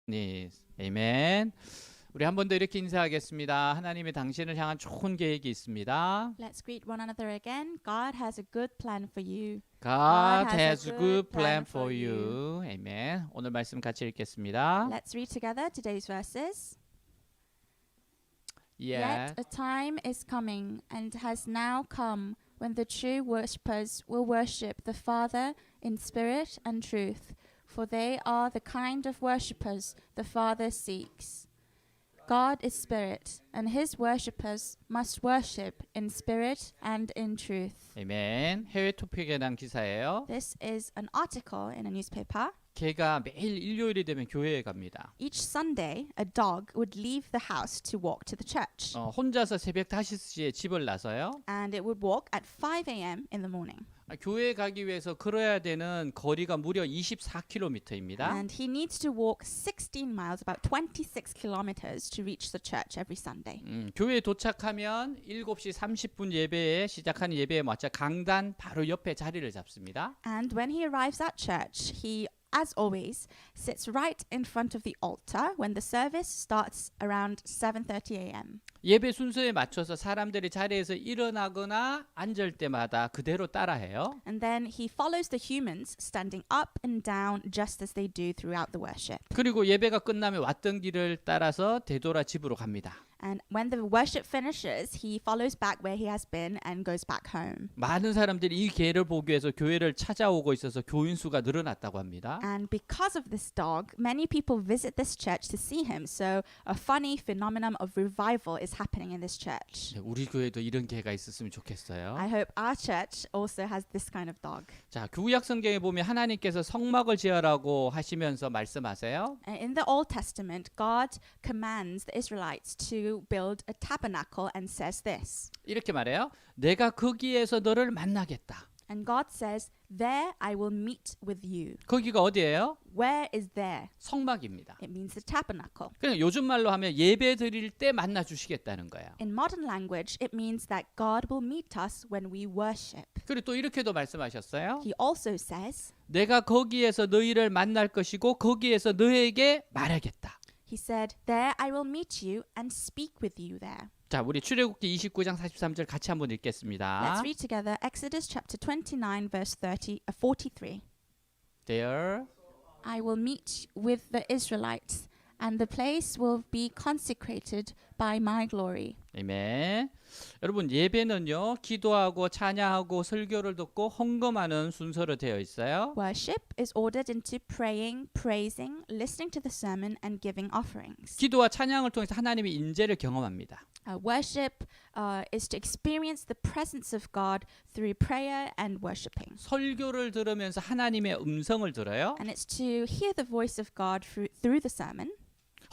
네, 아멘. 우리 한 번 더 이렇게 인사하겠습니다. 하나님이 당신을 향한 좋은 계획이 있습니다. Let's greet one another again. God has a good plan for you. God has a good plan for you. 아멘. 오늘 말씀 같이 읽겠습니다. Let's read together today's verses. Yet a time is coming and has now come when the true worshippers will worship the Father in spirit and truth, for they are the kind of worshippers the Father seeks. God is spirit, and his worshippers must worship in spirit and in truth. 아멘. 해외 토픽에 대한 기사예요. This is an article in a newspaper. 개가 매일 일요일이 되면 교회에 갑니다. Each Sunday, a dog would leave the house to walk to the church. 혼자서 새벽 5시에 집을 나서요. And it would walk at 5 a.m. in the morning. 교회에 가기 위해서 걸어야 되는 거리가 무려 24km입니다. And he needs to walk 16 miles, about 26 kilometers, to reach the church every Sunday. 교회에 도착하면 7시 30분 예배에 시작하는 예배에 맞춰 강단 바로 옆에 자리를 잡습니다. And when he arrives at church, he, as always, sits right in front of the altar when the service starts around 7:30 a.m. 예배 순서에 맞춰서 사람들이 자리에서 일어나거나 앉을 때마다 그대로 따라해요. And then he follows the humans standing up and down just as they do throughout the worship. 그리고 예배가 끝나면 왔던 길을 따라서 되돌아 집으로 갑니다. And when the worship finishes, he follows back where he has been and goes back home. 많은 사람들이 이 개를 보기 위해서 교회를 찾아오고 있어서 교인 수가 늘어났다고 합니다. And because of this dog, many people visit this church to see him. So a funny phenomenon of revival is happening in this church. 우리 교회도 이런 개가 있었으면 좋겠어요. I hope our church also has this kind of dog. 자, 구약 성경에 보면 하나님께서 성막을 지으라고 하시면서 말씀하세요. In the Old Testament, God commands the Israelites to build a tabernacle and says this. 이렇게 말해요. 내가 거기에서 너를 만나겠다. And God says, there I will meet with you. 거기가 어디예요? Where is there? 성막입니다. It means the tabernacle. 그냥 요즘 말로 하면 예배 드릴 때 만나 주시겠다는 거예요. In modern language, it means that God will meet us when we worship. 그리고 또 이렇게도 말씀하셨어요. He also says, 내가 거기에서 너희를 만날 것이고 거기에서 너에게 말하겠다. He said, there I will meet you and speak with you there. 자, 우리 출애굽기 29장 43절 같이 한번 읽겠습니다. Let's read together Exodus chapter 29 verse 43. There I will meet with the Israelites and the place will be consecrated by my glory. 아멘. 여러분 예배는요 기도하고 찬양하고 설교를 듣고 헌금하는 순서로 되어 있어요. Worship is ordered into praying, praising, listening to the sermon and giving offerings. 기도와 찬양을 통해서 하나님의 임재를 경험합니다. Worship is to experience the presence of God through prayer and worshiping. 설교를 들으면서 하나님의 음성을 들어요. And it's to hear the voice of God through the sermon.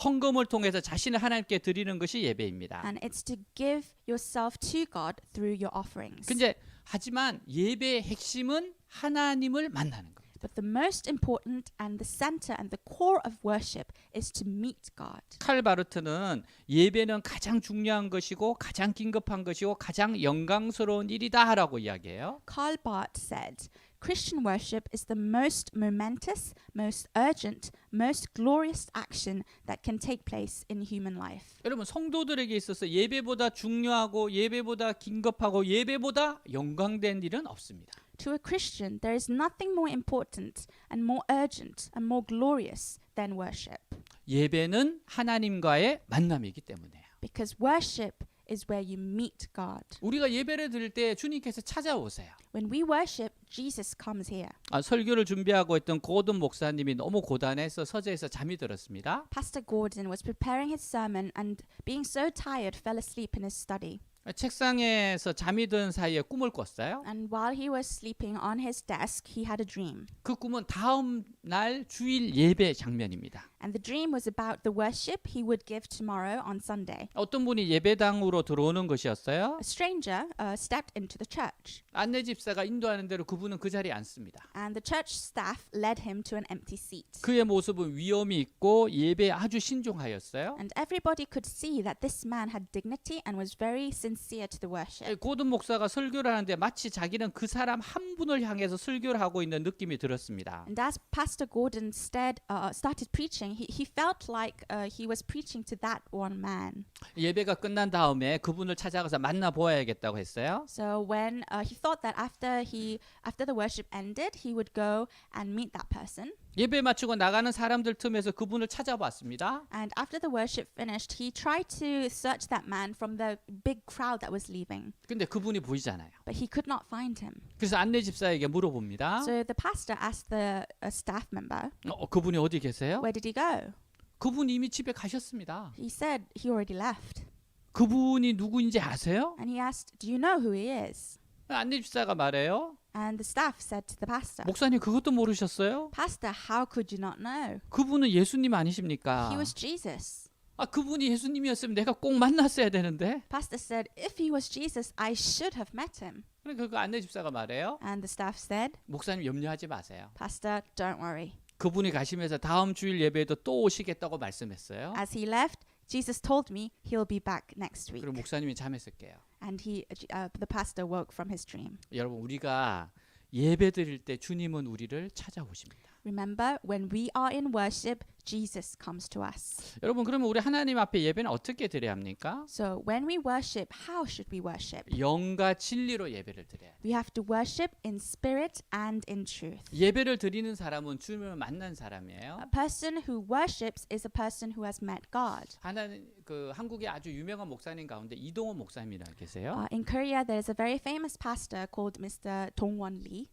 헌금을 통해서 자신을 하나님께 드리는 것이 예배입니다. And it's to give yourself to God through your offerings. 근데 하지만 예배의 핵심은 하나님을 만나는 겁니다. But the most important and the center and the core of worship is to meet God. 칼 바르트는 예배는 가장 중요한 것이고 가장 긴급한 것이고 가장 영광스러운 일이다라고 이야기해요. Karl Barth said, Christian worship is the most momentous, most urgent, most glorious action that can take place in human life. 여러분 성도들에게 있어서 예배보다 중요하고 예배보다 긴급하고 예배보다 영광된 일은 없습니다. To a Christian, there is nothing more important and more urgent and more glorious than worship. 예배는 하나님과의 만남이기 때문에요. Because worship is where you meet God. 우리가 예배를 드릴 때 주님께서 찾아오세요. When we worship, Jesus comes here. 설교를 준비하고 있던 고든 목사님이 너무 고단해서 서재에서 잠이 들었습니다. Pastor Gordon was preparing his sermon and being so tired fell asleep in his study. 책상에서 잠이 든 사이에 꿈을 꿨어요. And while he was sleeping on his desk, he had a dream. 그 꿈은 다음 날 주일 예배 장면입니다. And the dream was about the worship he would give tomorrow on Sunday. 어떤 분이 예배당으로 들어오는 것이었어요. A stranger stepped into the church. 안내 집사가 인도하는 대로 그분은 그 자리에 앉습니다. And the church staff led him to an empty seat. 그의 모습은 위엄이 있고 예배에 아주 신중하였어요. And everybody could see that this man had dignity and was very sincere sincere to the worship. 고든 목사가 설교를 하는데 마치 자기는 그 사람 한 분을 향해서 설교를 하고 있는 느낌이 들었습니다. And as Pastor Gordon started preaching, he felt like he was preaching to that one man. 예배가 끝난 다음에 그분을 찾아가서 만나 보아야겠다고 했어요. So when he thought that after the worship ended, he would go and meet that person. 예배 마치고 나가는 사람들 틈에서 그분을 찾아봤습니다. And after the worship finished, he tried to search that man from the big crowd that was leaving, 근데 그분이 보이잖아요. but he could not find him. 그래서 안내 집사에게 물어봅니다. So the pastor asked the staff member, 그분이 어디 계세요? where did he go? 그분이 이미 집에 가셨습니다. He said he already left. 그분이 누구인지 아세요? And he asked, do you know who he is? 안내 집사가 말해요. And the staff said to the pastor, 목사님 그것도 모르셨어요? Pastor, how could you not know? 그분은 예수님 아니십니까? He was Jesus. 그분이 예수님이었으면 내가 꼭 만났어야 되는데. Pastor said, if he was Jesus, I should have met him. 그러니까 그 안내 집사가 말해요. And the staff said, 목사님 염려하지 마세요. Pastor, don't worry. 그분이 가시면서 다음 주일 예배에도 또 오시겠다고 말씀했어요. As he left, Jesus told me he'll be back next week. 그리고 목사님이 잠에서 깨요. And the pastor woke from his dream. 여러분 우리가 예배 드릴 때 주님은 우리를 찾아오십니다. Remember, when we are in worship, Jesus comes to us. 여러분 그러면 우리 하나님 앞에 예배는 어떻게 드려야 합니까? So when we worship, how should we worship? 영과 진리로 예배를 드려야 돼요. We have to worship in spirit and in truth. 예배를 드리는 사람은 주님을 만난 사람이에요. A person who worships is a person who has met God. 하나님 그 한국의 아주 유명한 목사님 가운데 이동원 목사님이라 계세요. In Korea, there is a very famous pastor called Mr. Dongwon Lee.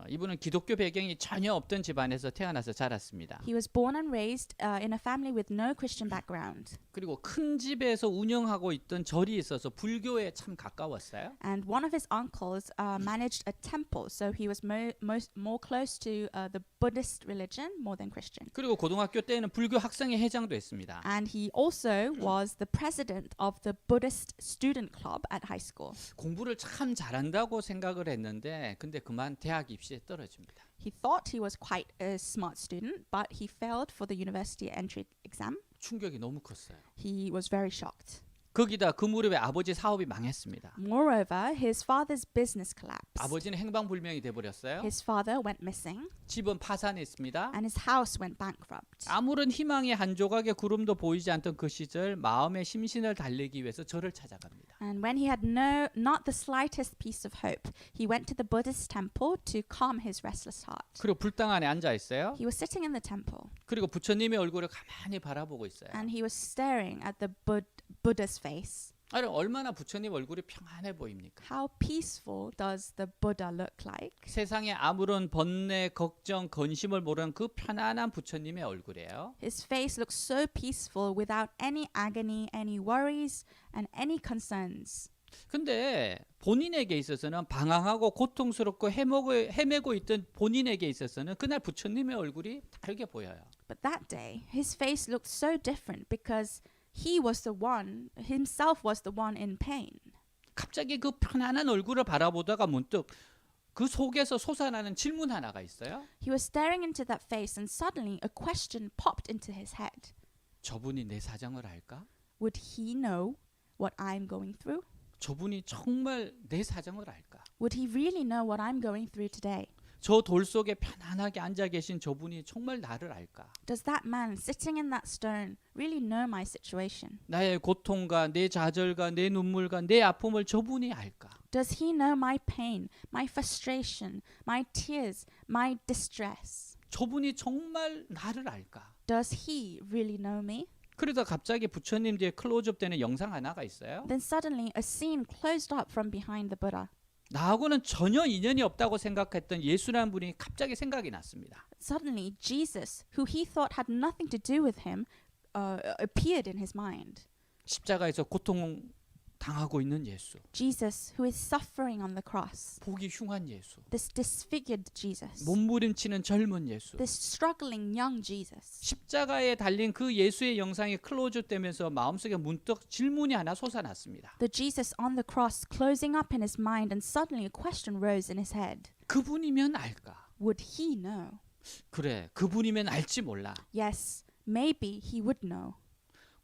이분은 기독교 배경이 전혀 없던 집안에서 태어나서 자랐습니다. He was born and raised in a family with no Christian background. 그리고 큰 집에서 운영하고 있던 절이 있어서 불교에 참 가까웠어요. And one of his uncles managed a temple, so he was more close to the Buddhist religion more than Christian. 그리고 고등학교 때는 불교 학생회 회장도 했습니다. And he also was the president of the Buddhist student club at high school. 공부를 참 잘한다고 생각을 했는데 근데 그만 대학 입시에 떨어집니다. He thought he was quite a smart student, but he failed for the university entry exam. 충격이 너무 컸어요. He was very shocked. 거기다 그 무렵에 아버지 사업이 망했습니다. Moreover, his father's business collapsed. 아버지는 행방불명이 돼버렸어요. His father went missing, 집은 파산했습니다. and his house went bankrupt. 아무런 희망의 한 조각의 구름도 보이지 않던 그 시절 마음의 심신을 달래기 위해서 절을 찾아갑니다. And when he had not the slightest piece of hope, he went to the Buddhist temple to calm his restless heart. 그리고 불당 안에 앉아 있어요. He was sitting in the temple, 그리고 부처님의 얼굴을 가만히 바라보고 있어요. and he was staring at the Buddha's face. 아니 얼마나 부처님 얼굴이 평안해 보입니까? How peaceful does the Buddha look like? 세상에 아무런 번뇌, 걱정, 건심을 모르는 그 편안한 부처님의 얼굴이에요. His face looks so peaceful without any agony, any worries, and any concerns. 근데 본인에게 있어서는 방황하고 고통스럽고 헤매고 있던 본인에게 있어서는 그날 부처님의 얼굴이 다르게 보여요. But that day, his face looked so different because he was the one, himself was the one in pain. 갑자기 그 편안한 얼굴을 바라보다가 문득 그 속에서 솟아나는 질문 하나가 있어요. He was staring into that face and suddenly a question popped into his head. 저분이 내 사정을 알까? Would he know what I'm going through? 저분이 정말 내 사정을 알까? Would he really know what I'm going through today? 저 돌 속에 편안하게 앉아 계신 저분이 정말 나를 알까? Does that man sitting in that stone really know my situation? 나의 고통과 내 좌절과 내 눈물과 내 아픔을 저분이 알까? Does he know my pain, my frustration, my tears, my distress? 저분이 정말 나를 알까? Does he really know me? 그러다 갑자기 부처님 뒤에 클로즈업 되는 영상 하나가 있어요. Then suddenly a scene closed up from behind the Buddha. 나하고는 전혀 인연이 없다고 생각했던 예수라는 분이 갑자기 생각이 났습니다. Suddenly Jesus, who he thought had nothing to do with him, appeared in his mind. 십자가에서 고통 당하고 있는 예수. Jesus, who is suffering on the cross. 보기 흉한 예수. This disfigured Jesus. 몸부림치는 젊은 예수. This struggling young Jesus. 십자가에 달린 그 예수의 영상이 클로즈업 되면서 마음속에 문득 질문이 하나 솟아났습니다. The Jesus on the cross closing up in his mind, and suddenly a question rose in his head. 그분이면 알까? Would he know? 그래, 그분이면 알지 몰라. Yes, maybe he would know.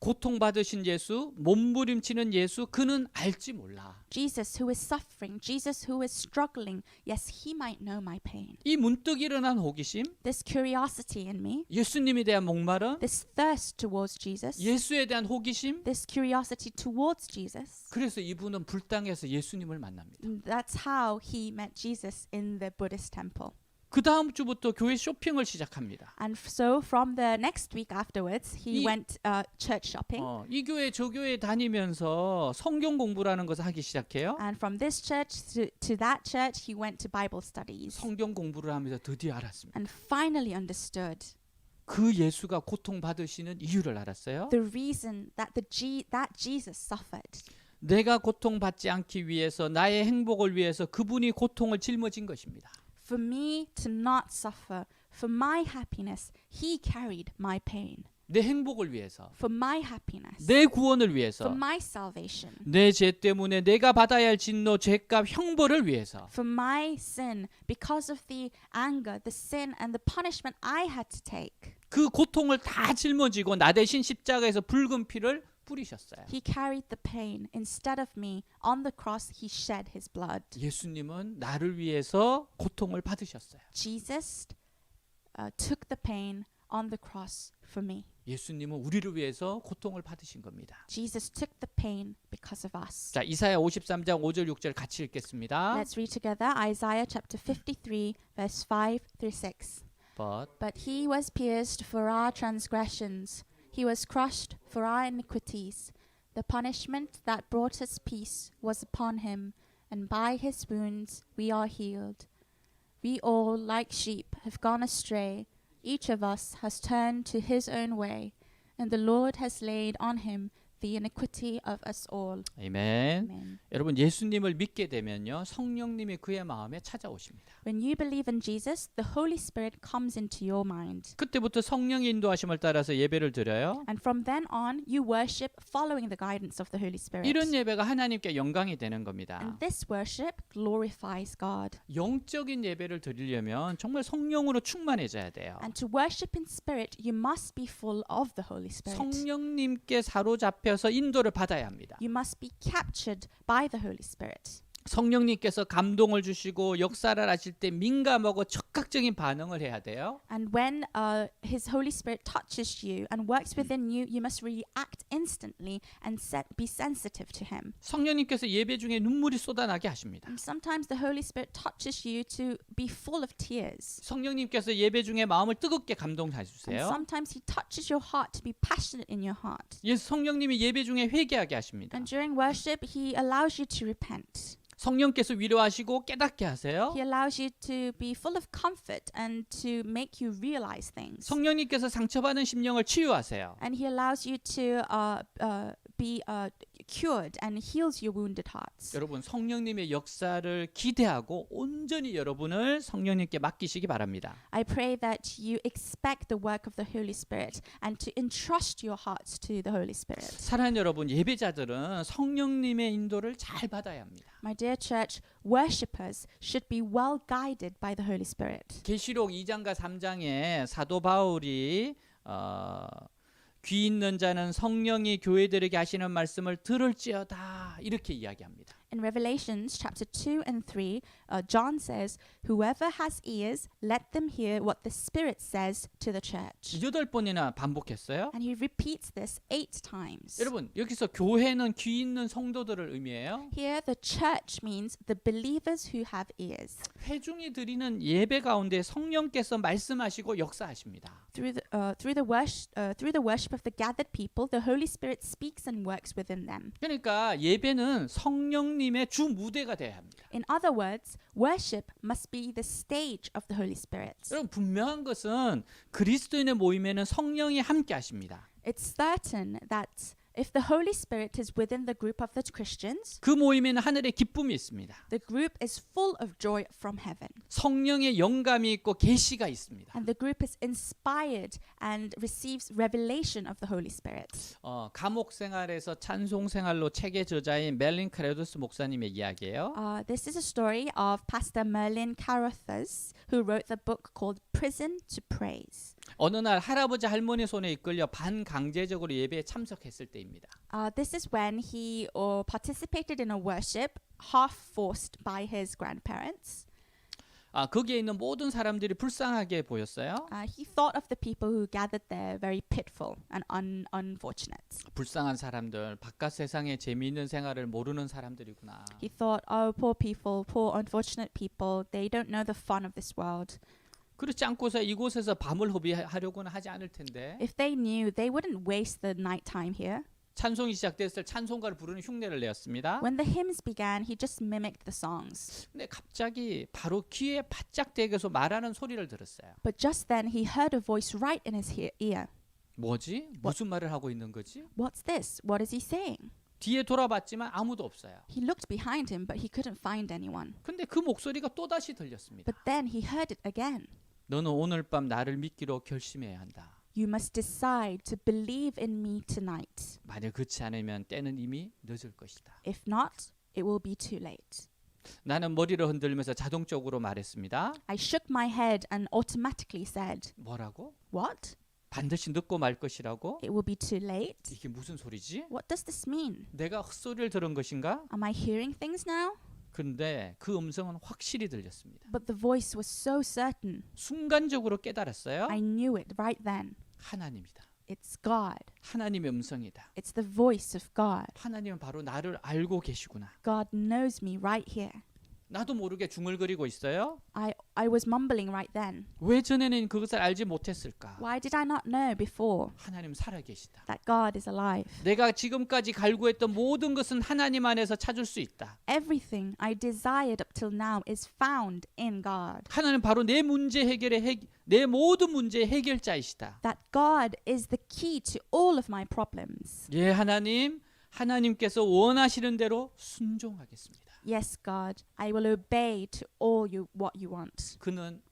고통받으신 예수, 몸부림치는 예수, 그는 알지 몰라. Jesus who is suffering, Jesus who is struggling, yes, he might know my pain. 이 문득 일어난 호기심, This curiosity in me, 예수님에 대한 목마름, this thirst towards Jesus, 예수에 대한 호기심. this curiosity towards Jesus. 그래서 이분은 불당에서 예수님을 만납니다. That's how he met Jesus in the Buddhist temple. 그 다음 주부터 교회 쇼핑을 시작합니다. And so from the next week afterwards, he 이- went church shopping. 이 교회 저 교회 다니면서 성경 공부라는 것을 하기 시작해요. And from this church to that church, he went to Bible studies. 성경 공부를 하면서 드디어 알았습니다. And finally understood 그 예수가 고통 받으시는 이유를 알았어요. the reason that that Jesus suffered. 내가 고통 받지 않기 위해서, 나의 행복을 위해서 그분이 고통을 짊어진 것입니다. For me to not suffer, for my happiness, he carried my pain. 내 행복을 위해서, For my happiness, 내 구원을 for 위해서, my salvation, 내 죄 때문에 내가 받아야 할 진노, 죄값, 형벌을 위해서. for my sin, because of the anger, the sin, and the punishment I had to take. 그 고통을 다 짊어지고 나 대신 십자가에서 붉은 피를 뿌리셨어요. He carried the pain. Instead of me, on the cross, he shed his blood. 예수님은 나를 위해서 고통을 받으셨어요. Jesus took the pain on the cross for me. 예수님은 우리를 위해서 고통을 받으신 겁니다. Jesus took the pain because of us. 자, 이사야 53장 5절 6절 같이 읽겠습니다. Let's read together Isaiah chapter 53, verse 5 through 6. But he was pierced for our transgressions, he was crushed for our iniquities. The punishment that brought us peace was upon him, and by his wounds we are healed. We all, like sheep, have gone astray. Each of us has turned to his own way, and the Lord has laid on him the iniquity of us all. 아멘. Amen. 여러분, 예수님을 믿게 되면요, 성령님이 그의 마음에 찾아오십니다. When you believe in Jesus, the Holy Spirit comes into your mind. 그때부터 성령의 인도하심을 따라서 예배를 드려요. And from then on, you worship following the guidance of the Holy Spirit. 이런 예배가 하나님께 영광이 되는 겁니다. And this worship glorifies God. 영적인 예배를 드리려면 정말 성령으로 충만해져야 돼요. And to worship in spirit, you must be full of the Holy Spirit. 성령님께 사로잡혀서 인도를 받아야 합니다. You must be captured by the Holy Spirit. 성령님께서 감동을 주시고 역사를 하실 때 민감하고 즉각적인 반응을 해야 돼요. And when His Holy Spirit touches you and works within you, you must react instantly and be sensitive to Him. 성령님께서 예배 중에 눈물이 쏟아나게 하십니다. And sometimes the Holy Spirit touches you to be full of tears. 성령님께서 예배 중에 마음을 뜨겁게 감동해 And 주세요. sometimes He touches your heart to be passionate in your heart. 성령님이 예배 중에 회개하게 하십니다. And during worship, He allows you to repent. 성령께서 위로하시고 깨닫게 하세요. He allows you to be full of comfort and to make you realize things. 성령님께서 상처받은 심령을 치유하세요. And He allows you to be cured and heals your wounded hearts. 여러분, 성령님의 역사를 기대하고 온전히 여러분을 성령님께 맡기시기 바랍니다. I pray that you expect the work of the Holy Spirit and to entrust your hearts to the Holy Spirit. 사랑하는 여러분, 예배자들은 성령님의 인도를 잘 받아야 합니다. My dear church, worshippers should be well guided by the Holy Spirit. 계시록 2장과 3장에 사도 바울이 귀 있는 자는 성령이 교회들에게 하시는 말씀을 들을지어다 이렇게 이야기합니다. In Revelations chapter 2 and 3, John says, "Whoever has ears, let them hear what the Spirit says to the church." 8번이나 반복했어요. And he repeats this 8 times. 여러분, 여기서 교회는 귀 있는 성도들을 의미해요. Here, the church means the believers who have ears. 회중이 드리는 예배 가운데 성령께서 말씀하시고 역사하십니다. Through the worship of the gathered people, the Holy Spirit speaks and works within them. 그러니까 예배는 성령님의 주 무대가 돼야 합니다. In other words, worship must be the stage of the Holy Spirit. 여러분, 분명한 것은 그리스도인의 모임에는 성령이 함께 하십니다. It's certain that if the Holy Spirit is within the group of the Christians, 그 모임에는 하늘의 기쁨이 있습니다. the group is full of joy from heaven. 성령의 영감이 있고 계시가 있습니다. And the group is inspired and receives revelation of the Holy Spirit. 감옥 생활에서 찬송 생활로 책의 저자인 멜린 크레두스 목사님의 이야기예요. This is a story of Pastor Merlin Carothers, who wrote the book called Prison to Praise. 어느 날 할아버지 할머니 손에 이끌려 반강제적으로 예배에 참석했을 때입니다. This is when he participated in a worship half forced by his grandparents. 거기에 있는 모든 사람들이 불쌍하게 보였어요. He thought of the people who gathered there very pitiful and unfortunate. 불쌍한 사람들, 바깥 세상의 재미있는 생활을 모르는 사람들이구나. He thought, oh, poor people, poor unfortunate people, they don't know the fun of this world. 그렇지 않고서 이곳에서 밤을 허비하려고는 하지 않을 텐데. If they knew, they wouldn't waste the night time here. 찬송이 시작됐을 때 찬송가를 부르는 흉내를 내었습니다. When the hymns began, he just mimicked the songs. 근데 갑자기 바로 귀에 바짝 대고서 말하는 소리를 들었어요. But just then, he heard a voice right in his ear. 뭐지? 무슨 말을 하고 있는 거지? What's this? What is he saying? 뒤에 돌아봤지만 아무도 없어요. He looked behind him, but he couldn't find anyone. 근데 그 목소리가 또다시 들렸습니다. But then he heard it again. 너는 오늘 밤 나를 믿기로 결심해야 한다. You must decide to believe in me tonight. 만약 그렇지 않으면 때는 이미 늦을 것이다. If not, it will be too late. 나는 머리를 흔들면서 자동적으로 말했습니다. I shook my head and automatically said, 뭐라고? What? 반드시 늦고 말 것이라고? It will be too late? 이게 무슨 소리지? What does this mean? 내가 헛소리를 들은 것인가? Am I hearing things now? 근데 그 음성은 확실히 들렸습니다. But the voice was so certain. 순간적으로 깨달았어요. I knew it right then. 하나님이다. It's God. 하나님의 음성이다. It's the voice of God. 하나님은 바로 나를 알고 계시구나. God knows me right here. 나도 모르게 중얼거리고 있어요. I was mumbling right then. 왜 전에는 그것을 알지 못했을까? Why did I not know before 하나님 살아계시다. that God is alive? 내가 지금까지 갈구했던 모든 것은 하나님 안에서 찾을 수 있다. Everything I desired up till now is found in God. 하나님 바로 내 문제 해결의 내 모든 문제의 해결자이시다. That God is the key to all of my problems. 예, 하나님께서 원하시는 대로 순종하겠습니다. Yes, God, I will obey to all what you want. 그는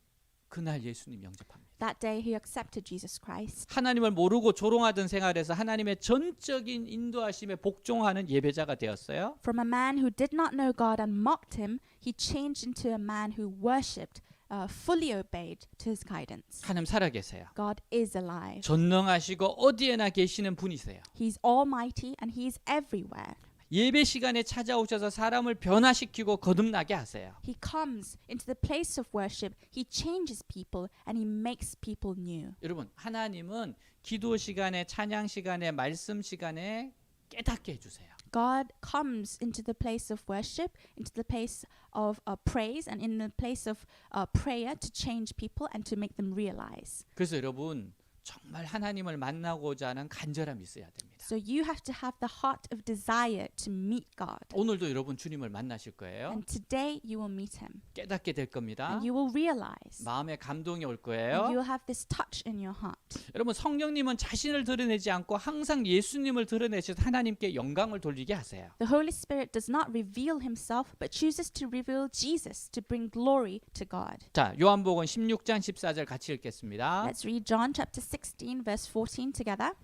그날 예수님 영접합니다. That day he accepted Jesus Christ. 하나님을 모르고 조롱하던 생활에서 하나님의 전적인 인도하심에 복종하는 예배자가 되었어요. From a man who did not know God and mocked him, he changed into a man who worshipped, fully obeyed to his guidance. 하나님 살아계세요. God is alive. 전능하시고 어디에나 계시는 분이세요. He's almighty and he's everywhere. 예배 시간에 찾아오셔서 사람을 변화시키고 거듭나게 하세요. He comes into the place of worship. He changes people and he makes people new. 여러분, 하나님은 기도 시간에, 찬양 시간에, 말씀 시간에 깨닫게 해주세요. God comes into the place of worship, into the place of praise, and in the place of prayer to change people and to make them realize. 그래서 여러분, 정말 하나님을 만나고자 하는 간절함이 있어야 됩니다. So you have to have the heart of desire to meet God. 오늘도 여러분 주님을 만나실 거예요. And today you will meet him. 깨닫게 될 겁니다. And you will realize. 마음에 감동이 올 And 거예요. you will have this touch in your heart. 여러분, 성령님은 자신을 드러내지 않고 항상 예수님을 드러내셔서 하나님께 영광을 돌리게 하세요. The Holy Spirit does not reveal himself, but chooses to reveal Jesus to bring glory to God. 자, 요한복음 16장 14절 같이 읽겠습니다. Let's read John chapter 16, verse 14 together.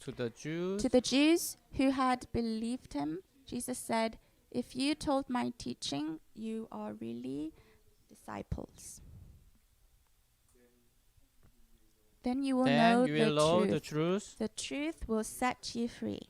To the Jews, To the Jews who had believed him, Jesus said, "If you told my teaching, you are really disciples. Then you will know then you will know the the truth. truth. The truth will set you free."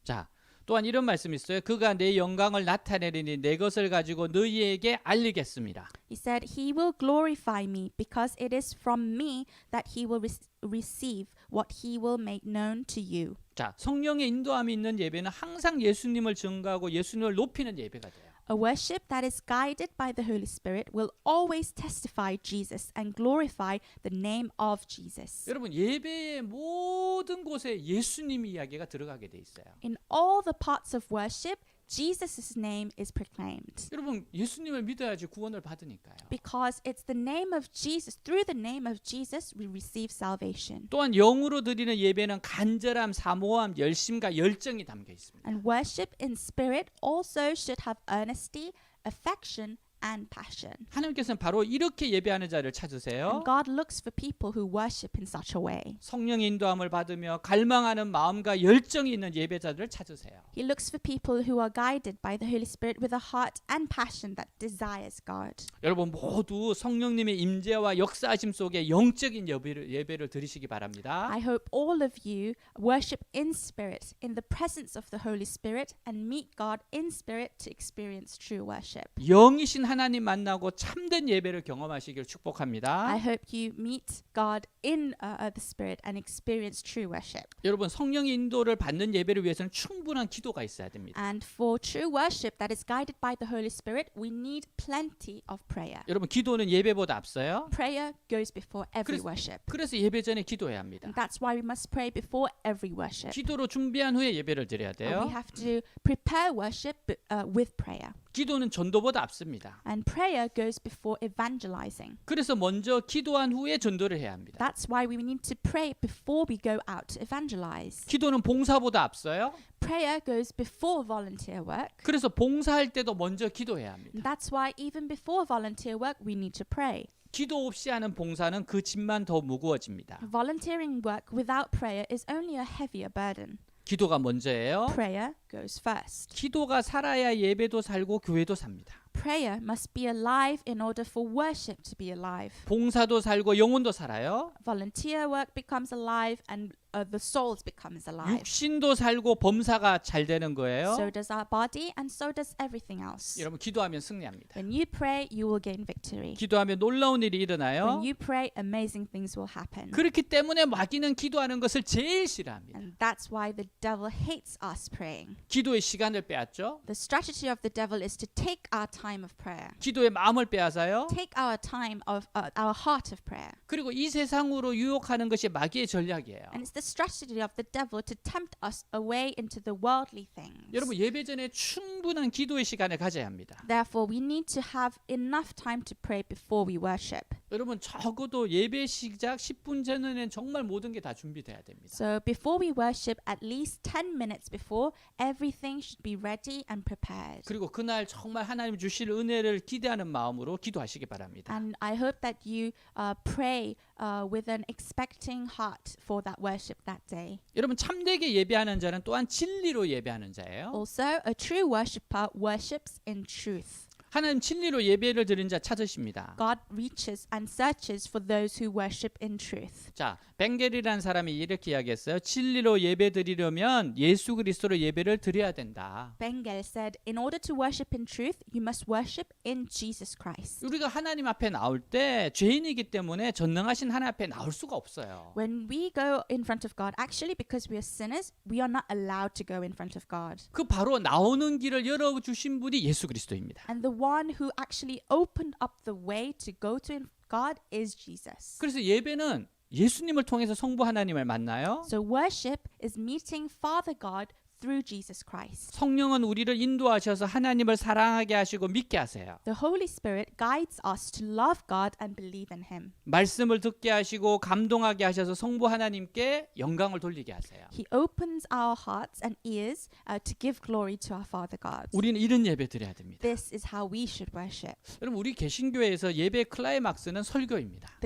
자, 또한 이런 말씀이 있어요. 그가 내 영광을 나타내리니 내 것을 가지고 너희에게 알리겠습니다. He said, "He will glorify me, because it is from me that he will receive what he will make known to you." 자, 성령의 인도함이 있는 예배는 항상 예수님을 증거하고 예수님을 높이는 예배가 돼요. A worship that is guided by the Holy Spirit will always testify Jesus and glorify the name of Jesus. 여러분, 예배의 모든 곳에 예수님 이야기가 들어가게 돼 있어요. In all the parts of worship, Jesus' name is proclaimed. 여러분, 예수님을 믿어야지 구원을 받으니까요. Because it's the name of Jesus, through the name of Jesus, we receive salvation. 또한 영으로 드리는 예배는 간절함, 사모함, 열심과 열정이 담겨 있습니다. And worship in spirit also should have earnesty, affection, and passion. 하나님께서는 바로 이렇게 예배하는 자를 찾으세요. And God looks for people who worship in such a way. 성령의 인도함을 받으며 갈망하는 마음과 열정이 있는 예배자들을 찾으세요. He looks for people who are guided by the Holy Spirit with a heart and passion that desires God. 여러분 모두 성령님의 임재와 역사하심 속에 영적인 예배를 드리시기 바랍니다. I hope all of you worship in spirit, in the presence of the Holy Spirit, and meet God in spirit to experience true worship. 영이신 하나님 만나고 참된 예배를 경험하시길 축복합니다. I hope you meet God in the spirit and experience true worship. 여러분 성령의 인도를 받는 예배를 위해서는 충분한 기도가 있어야 됩니다. And for true worship that is guided by the Holy Spirit, we need plenty of prayer. 여러분 기도는 예배보다 앞서요. Prayer goes before every worship. 그래서 예배 전에 기도해야 합니다. And that's why we must pray before every worship. 기도로 준비한 후에 예배를 드려야 And 돼요. we have to prepare worship with prayer. 기도는 전도보다 앞섭니다. And prayer goes before evangelizing. 그래서 먼저 기도한 후에 전도를 해야 합니다. That's why we need to pray before we go out to evangelize. 기도는 봉사보다 앞서요. Prayer goes before volunteer work. 그래서 봉사할 때도 먼저 기도해야 합니다. And that's why even before volunteer work, we need to pray. 기도 없이 하는 봉사는 그 짐만 더 무거워집니다. Volunteering work without prayer is only a heavier burden. 기도가 먼저예요. Prayer goes first. 기도가 살아야 예배도 살고 교회도 삽니다. Prayer must be alive in order for worship to be alive. 봉사도 살고 영혼도 살아요. Volunteer work becomes alive and the souls becomes alive. 육신도 살고 범사가 잘 되는 So 거예요. does our body and so does everything else. 여러분 기도하면 승리합니다. When you pray, you will gain victory. 기도하면 놀라운 일이 일어나요. When you pray, amazing things will happen. 그렇기 때문에 마귀는 기도하는 것을 제일 싫어합니다. And that's why the devil hates us praying. 기도의 시간을 빼앗죠. The strategy of the devil is to take our time of prayer. 기도의 마음을 빼앗아요. Take our time of our heart of prayer. 그리고 이 세상으로 유혹하는 것이 마귀의 전략이에요. And it's the strategy of the devil to tempt us away into the worldly things. 여러분 예배 전에 충분한 기도의 시간을 가져야 합니다. Therefore, we need to have enough time to pray before we worship. 여러분 적어도 예배 시작 10분 전에는 정말 모든 게 다 준비돼야 됩니다. So before we worship, at least 10 minutes before, everything should be ready and prepared. 그리고 그날 정말 하나님 주실 은혜를 기대하는 마음으로 기도하시기 바랍니다. And I hope that you pray with an expecting heart for that worship that day. 여러분 참되게 예배하는 자는 또한 진리로 예배하는 자예요. Also, a true worshipper worships in truth. 하나님 진리로 예배를 드리는 자 찾으십니다. God reaches and searches for those who worship in truth. 자, 벵겔이라는 사람이 이렇게 이야기했어요. 진리로 예배 드리려면 예수 그리스도로 예배를 드려야 된다. Bengel said, in order to worship in truth, you must worship in Jesus Christ. 우리가 하나님 앞에 나올 때 죄인이기 때문에 전능하신 하나님 앞에 나올 수가 없어요. When we go in front of God, actually because we are sinners, we are not allowed to go in front of God. 그 바로 나오는 길을 열어주신 분이 예수 그리스도입니다. And the one who actually opened up the way to go to God is Jesus. 그래서 예배는 예수님을 통해서 성부 하나님을 만나요. So worship is meeting Father God through Jesus Christ. 성령은 우리를 인도하셔서 하나님을 사랑하게 하시고 믿게 하세요. The Holy Spirit guides us to love God and believe in Him. 말씀을 듣게 하시고 감동하게 하셔서 성부 하나님께 영광을 돌리게 하세요. He opens our hearts and ears to give glory to our Father God. 우리는 이런 예배 드려야 됩니다. This is how we should worship. 여러분 우리 개신교회에서 예배 클라이막스는 설교입니다.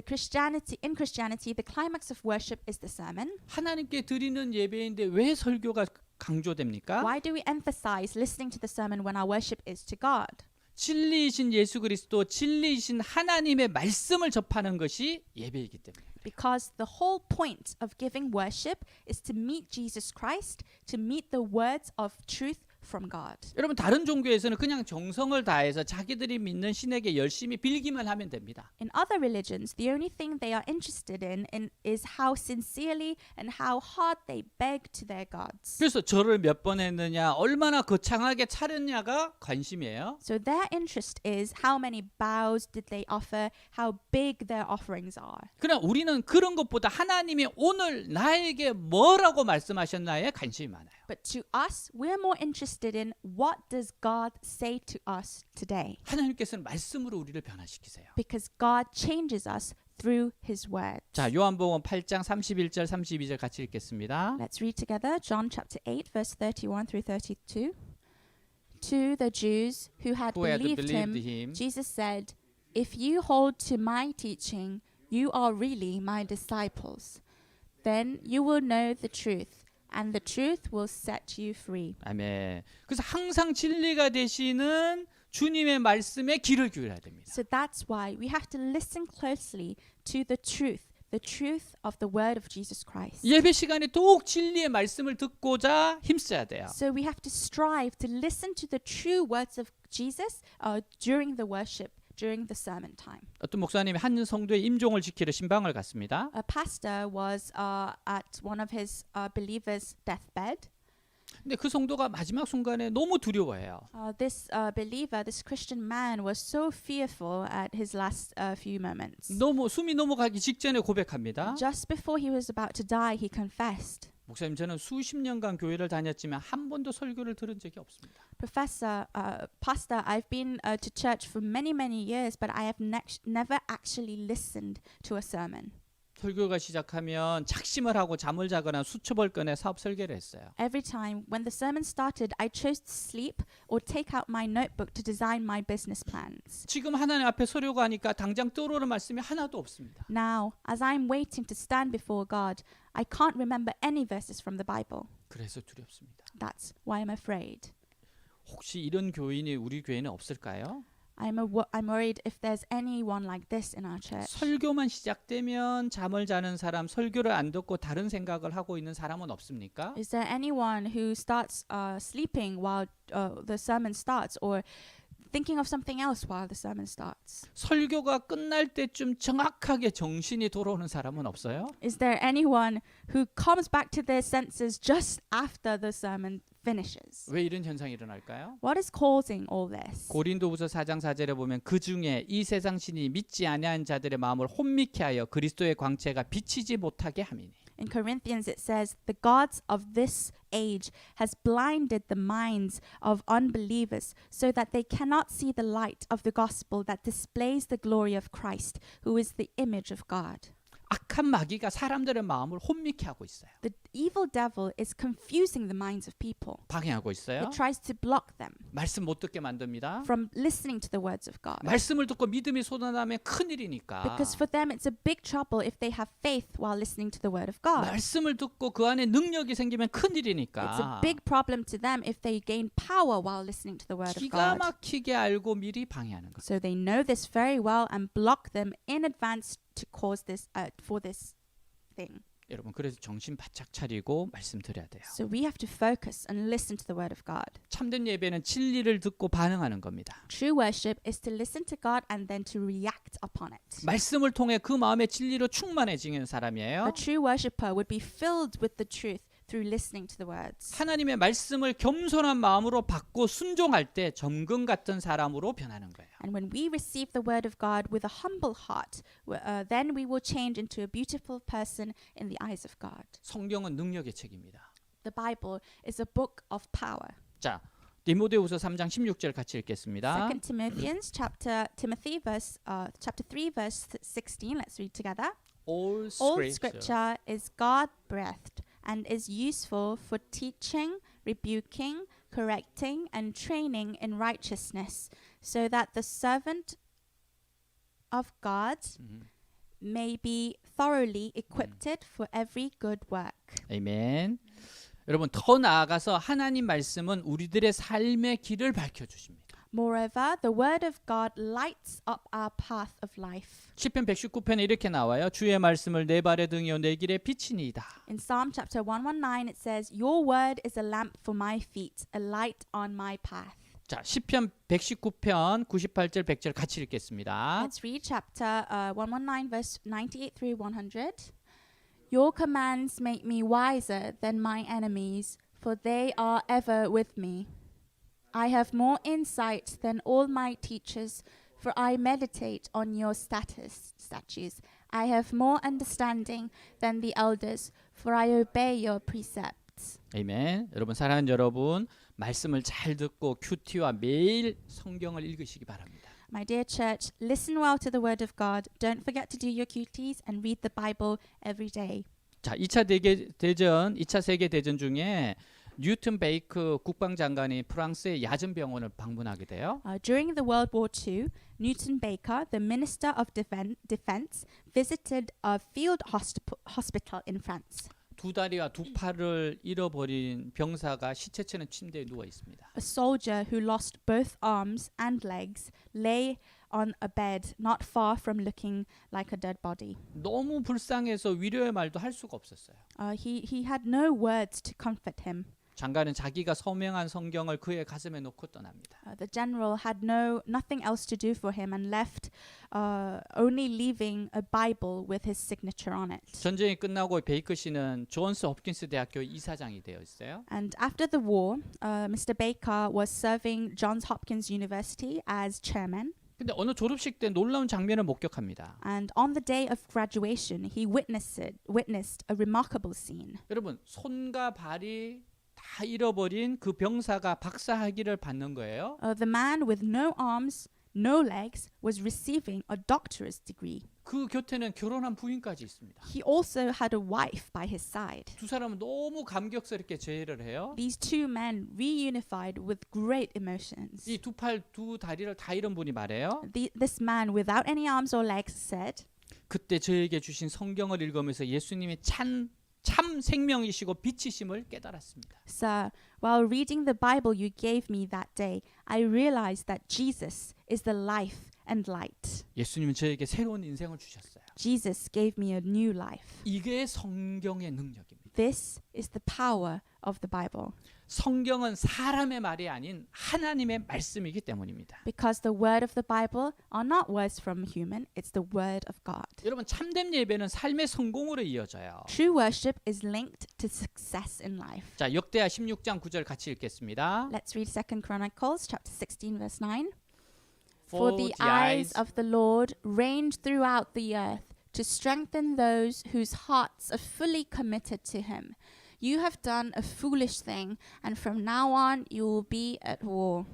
In Christianity, the climax of worship is the sermon. 하나님께 드리는 예배인데 왜 설교가 강조됩니까? Why do we emphasize listening to the sermon when our worship is to God? 진리이신 예수 그리스도, 진리이신 하나님의 말씀을 접하는 것이 예배이기 때문에. Because the whole point of giving worship is to meet Jesus Christ, to meet the words of truth from God. 여러분 다른 종교에서는 그냥 정성을 다해서 자기들이 믿는 신에게 열심히 빌기만 하면 됩니다. In other religions, the only thing they are interested in is how sincerely and how hard they beg to their gods. 그래서 절을 몇 번 했느냐, 얼마나 거창하게 차렸냐가 관심이에요. So their interest is how many bows did they offer, how big their offerings are. 그러나 우리는 그런 것보다 하나님이 오늘 나에게 뭐라고 말씀하셨나에 관심이 많아요. But to us, we're more interested in what does God say to us today? 하나님께서는 말씀으로 우리를 변화시키세요. Because God changes us through His word. 자, 요한복음 8장 31절 32절 같이 읽겠습니다. Let's read together John chapter 8 verse 31 through 32. To the Jews who had who had believed believed him, him, Jesus said, "If you hold to my teaching, you are really my disciples. Then you will know the truth, and the truth will set you free." 아멘. 그래서 항상 진리가 되시는 주님의 말씀에 귀를 기울여야 됩니다. So that's why we have to listen closely to the truth of the word of Jesus Christ. 예배 시간에 더욱 진리의 말씀을 듣고자 힘써야 돼요. So we have to strive to listen to the true words of Jesus during the worship, during the sermon time. 어떤 목사님이 한 성도의 임종을 지키러 신방을 갔습니다. A pastor was at one of his believers' deathbed. 근데 그 성도가 마지막 순간에 너무 두려워해요. This believer, this Christian man, was so fearful at his last few moments. 너무 숨이 넘어가기 직전에 고백합니다. Just before he was about to die, he confessed, 목사님, 저는 수십 년간 교회를 다녔지만 한 번도 설교를 들은 적이 없습니다. Pastor, I've been to church for many years, but I have never actually listened to a sermon. 설교가 시작하면 작심을 하고 잠을 자거나 수첩을 꺼내 사업 설계를 했어요. Every time when the sermon started, I chose to sleep or take out my notebook to design my business plans. 지금 하나님 앞에 서려고 하니까 당장 떠오르는 말씀이 하나도 없습니다. Now, as I'm waiting to stand before God, I can't remember any verses from the Bible. 그래서 두렵습니다. That's why I'm afraid. 혹시 이런 교인이 우리 교회는 없을까요? I'm worried if there's anyone like this in our church. 설교만 시작되면 잠을 자는 사람, 설교를 안 듣고 다른 생각을 하고 있는 사람은 없습니까? Is there anyone who starts sleeping while the sermon starts, or thinking of something else while the sermon starts? 설교가 끝날 때쯤 정확하게 정신이 돌아오는 사람은 없어요? Is there anyone who comes back to their senses just after the sermon finishes? 왜 이런 현상이 일어날까요? What is causing all this? 고린도후서 4장 4절에 보면 그 중에 이 세상 신이 믿지 아니한 자들의 마음을 혼미케 하여 그리스도의 광채가 비치지 못하게 함이니. In Corinthians it says, "The gods of this age has blinded the minds of unbelievers so that they cannot see the light of the gospel that displays the glory of Christ, who is the image of God." 악한 마귀가 사람들의 마음을 혼미케 하고 있어요. The evil devil is confusing the minds of people. 방해하고 있어요. It tries to block them 말씀 못 듣게 만듭니다. from listening to the words of God. 말씀을 듣고 믿음이 솟아나면 큰일이니까. Because for them it's a big trouble if they have faith while listening to the word of God. 말씀을 듣고 그 안에 능력이 생기면 It's a 큰일이니까. big problem to them if they gain power while listening to the word of 기가 God. 막히게 알고 미리 방해하는 것. So they know this very well and block them in advance to cause this for this thing. 여러분, 그래서 정신 바짝 차리고 말씀 드려야 돼요. So we have to focus and listen to the word of God. 참된 예배는 진리를 듣고 반응하는 겁니다. True worship is to listen to God and then to react upon it. 말씀을 통해 그 마음의 진리로 충만해지는 사람이에요. A true worshipper would be filled with the truth through listening to the words. 하나님의 말씀을 겸손한 마음으로 받고 순종할 때 점검 같은 사람으로 변하는 거예요. And when we receive the word of God with a humble heart, then we will change into a beautiful person in the eyes of God. 성경은 능력의 책입니다. The Bible is a book of power. 자, 디모데후서 3장 16절 같이 읽겠습니다. 2 chapter 3 verse 16. Let's read together. All All scripture is God-breathed and is useful for teaching, rebuking, correcting, and training in righteousness, so that the servant of God may be thoroughly equipped for every good work. 아멘. 여러분, 더 나아가서 하나님 말씀은 우리들의 삶의 길을 밝혀 주십니다. Moreover, the word of God lights up our path of life. 시편 119편에 이렇게 나와요. 주의 말씀을 내 발에 등이요 내 길에 비치니이다. In Psalm chapter 119 it says, "Your word is a lamp for my feet, a light on my path." 자, 시편 119편 98절 100절 같이 읽겠습니다. Let's read chapter 119 verse 98 through 100. Your commands make me wiser than my enemies, for they are ever with me. I have more insight than all my teachers, for I meditate on your statutes. I have more understanding than the elders, for I obey your precepts. 아멘. 여러분, 사랑하는 여러분, 말씀을 잘 듣고 큐티와 매일 성경을 읽으시기 바랍니다. My dear church, listen well to the word of God. Don't forget to do your QTs and read the Bible every day. 자, 2차 세계 대전 중에 뉴튼 베이크 국방장관이 프랑스의 야전 병원을 방문하게 돼요. During the World War II, Newton Baker, the Minister of Defense, visited a field hospital in France. 두 다리와 두 팔을 잃어버린 병사가 시체처럼 침대에 누워 있습니다. A soldier who lost both arms and legs lay on a bed not far from looking like a dead body. 너무 불쌍해서 위로의 말도 할 수가 없었어요. He had no words to comfort him. 장관은 자기가 서명한 성경을 그의 가슴에 놓고 떠납니다. The general had nothing else to do for him and left, only leaving a Bible with his signature on it. 전쟁이 끝나고 베이커 씨는 존스 홉킨스 대학교 이사장이 되어 있어요. And after the war, Mr. Baker was serving Johns Hopkins University as chairman. 근데 어느 졸업식 때 놀라운 장면을 목격합니다. And on the day of graduation, he witnessed a remarkable scene. 여러분, 손과 발이 다 잃어버린 그 병사가 박사학위를 받는 거예요. The man with no arms, no legs was receiving a doctorate degree. 그 곁에는 결혼한 부인까지 있습니다. He also had a wife by his side. 두 사람은 너무 감격스럽게 제의를 해요. These two men reunified with great emotions. 이 두 팔, 두 다리를 다 잃은 분이 말해요. This man without any arms or legs said, 그때 저에게 주신 성경을 읽으면서 예수님이 참 생명이시고 빛이심을 깨달았습니다. Sir, while reading the Bible you gave me that day, I realized that Jesus is the life and light. 예수님은 저에게 새로운 인생을 주셨어요. Jesus gave me a new life. 이게 성경의 능력입니다. This is the power of the Bible. 성경은 사람의 말이 아닌 하나님의 말씀이기 때문입니다. Because the word of the Bible are not words from human, it's the word of God. 여러분, 참된 예배는 삶의 성공으로 이어져요. True worship is linked to success in life. 자, 역대하 16장 9절 같이 읽겠습니다. Let's read 2 Chronicles chapter 16 verse 9. For the eyes of the Lord range throughout the earth to strengthen those whose hearts are fully committed to him. You have done a foolish thing, and from now on you will be at war.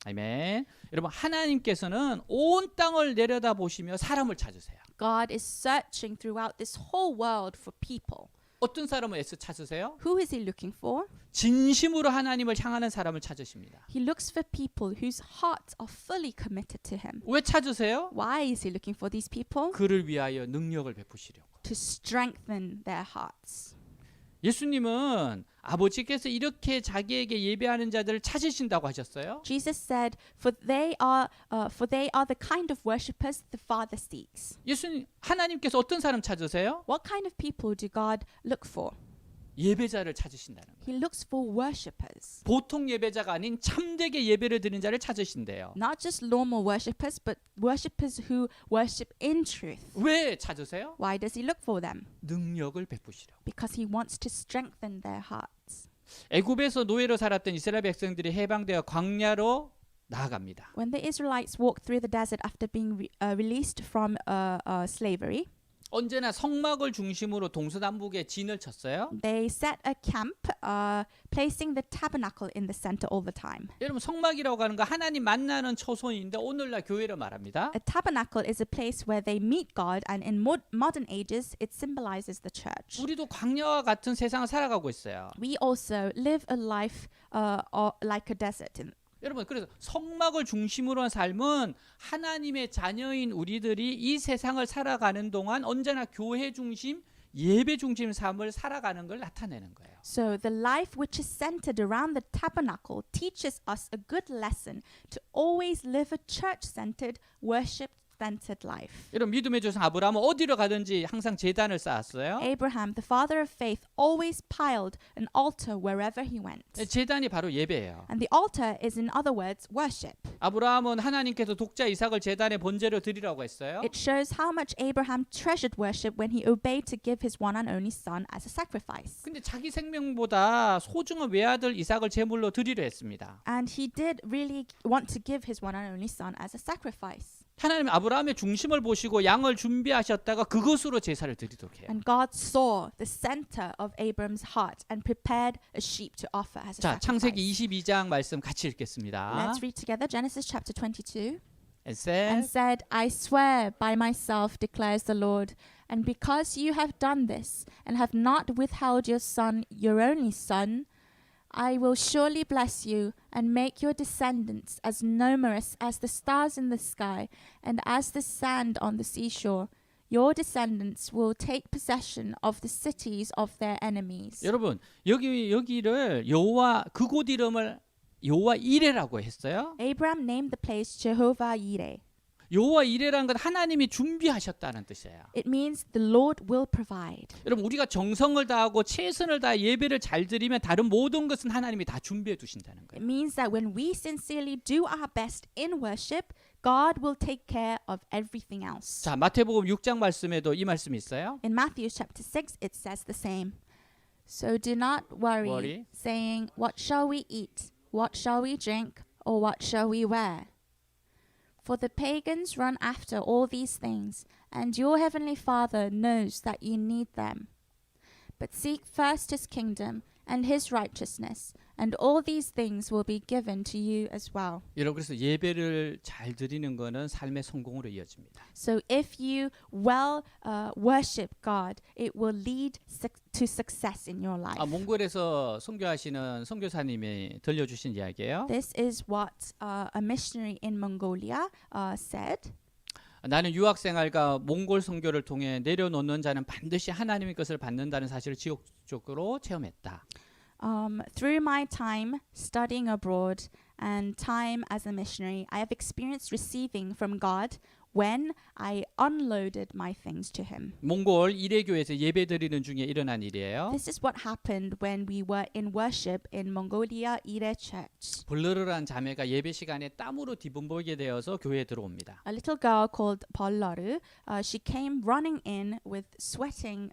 아멘. 여러분, 하나님께서는 온 땅을 내려다보시며 사람을 찾으세요. God is searching throughout this whole world for people. 어떤 사람을 애써 찾으세요? Who is he looking for? 진심으로 하나님을 향하는 사람을 찾으십니다. He looks for people whose hearts are fully committed to him. 왜 찾으세요? Why is he looking for these people? 그를 위하여 능력을 베푸시려고. To strengthen their hearts. 예수님은 아버지께서 이렇게 자기에게 예배하는 자들을 찾으신다고 하셨어요. Jesus said, for they are the kind of worshippers the Father seeks. 예수님, 하나님께서 어떤 사람 찾으세요? What kind of people do God look for? 예배자를 찾으신다는 거예요. He looks for worshippers. 보통 예배자가 아닌 참되게 예배를 드리는 자를 찾으신대요. Not just normal worshippers, but worshippers who worship in truth. 왜 찾으세요? Why does he look for them? 능력을 베푸시려고. Because he wants to strengthen their hearts. 애굽에서 노예로 살았던 이스라엘 백성들이 해방되어 광야로 나아갑니다. When the Israelites walked through the desert after being released from slavery, 언제나 성막을 중심으로 동서남북에 진을 쳤어요. they set a camp, placing the tabernacle in the center all the time. 여러분, 성막이라고 하는 거 하나님 만나는 처소인데 오늘날 교회를 말합니다. A tabernacle is a place where they meet God, and in modern ages, it symbolizes the church. 우리도 광야와 같은 세상을 살아가고 있어요. We also live a life like a desert. 여러분, 그래서 성막을 중심으로 한 삶은 하나님의 자녀인 우리들이 이 세상을 살아가는 동안 언제나 교회 중심, 예배 중심 삶을 살아가는 걸 나타내는 거예요. So the life which is centered around the tabernacle teaches us a good lesson to always live a church-centered, worship-centered life. 여러분, 믿음의 조상 아브라함은 어디로 가든지 항상 제단을 쌓았어요. Abraham, the father of faith, always piled an altar wherever he went. 제단이 바로 예배예요. And the altar is, in other words, worship. 아브라함은 하나님께서 독자 이삭을 제단의 번제로 드리라고 했어요. It shows how much Abraham treasured worship when he obeyed to give his one and only son as a sacrifice. 근데 자기 생명보다 소중한 외아들 이삭을 제물로 드리려 했습니다. And he did really want to give his one and only son as a sacrifice. 하나님 아브라함의 중심을 보시고 양을 준비하셨다가 그것으로 제사를 드리도록 해요. And God saw the center of Abram's heart and prepared a sheep to offer as a 자, 창세기 sacrifice. 22장 말씀 같이 읽겠습니다. Let's read together Genesis chapter 22. And And said, said, I swear by myself, declares the Lord, and because you have done this and have not withheld your son, your only son, I will surely bless you and make your descendants as numerous as the stars in the sky and as the sand on the seashore. Your descendants will take possession of the cities of their enemies. 여러분 여기를 여호와 그곳 이름을 여호와 이레라고 했어요. Abraham named the place Jehovah Jireh. 여호와 이레라는 건 하나님이 준비하셨다는 뜻이에요. It means the Lord will provide. 여러분 우리가 정성을 다하고 최선을 다해 예배를 잘 드리면 다른 모든 것은 하나님이 다 준비해 두신다는 It 거예요. means that when we sincerely do our best in worship, God will take care of everything else. 자, 마태복음 6장 말씀에도 이 말씀이 있어요. In Matthew chapter 6, it says the same. So do not worry, saying, what shall we eat? What shall we drink? Or what shall we wear? For the pagans run after all these things, and your heavenly Father knows that you need them. But seek first his kingdom and his righteousness, and all these things will be given to you as well. 여러분 그래서 예배를 잘 드리는 거는 삶의 성공으로 이어집니다. So if you worship God, it will lead to success in your life. 몽골에서 선교하시는 선교사님이 들려주신 이야기예요. This is what a missionary in Mongolia said. 나는 유학생활과 몽골 선교를 통해 내려놓는 자는 반드시 하나님의 것을 받는다는 사실을 지속적으로 체험했다. Through my time studying abroad and time as a missionary, I have experienced receiving from God when I unloaded my things to him. 몽골 이레교에서 예배드리는 중에 일어난 일이에요. This is what happened when we were in worship in Mongolia Ire Church. 블르르란 자매가 예배 시간에 땀으로 뒤범벅이 되어서 교회에 들어옵니다. A little girl called Pallaru, she came running in with sweating.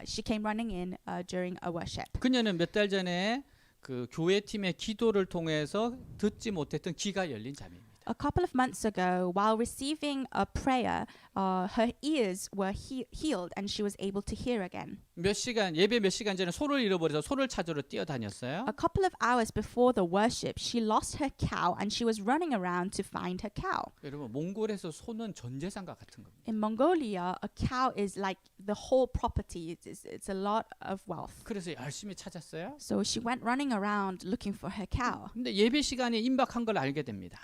She came running in during a worship. 그녀는 몇 달 전에 그 교회 팀의 기도를 통해서 듣지 못했던 귀가 열린 자매입니다. A couple of months ago, while receiving a prayer, her ears were healed and she was able to hear again. 예배 몇 시간 전에 소를 잃어버려서 소를 찾으러 뛰어다녔어요. A couple of hours before the worship, she lost her cow and she was running around to find her cow. 여러분 몽골에서 소는 전 재산과 같은 겁니다. In Mongolia, a cow is like the whole property. It's a lot of wealth. 그래서 열심히 찾았어요. So she went running around looking for her cow. 근데 예배 시간이 임박한 걸 알게 됩니다.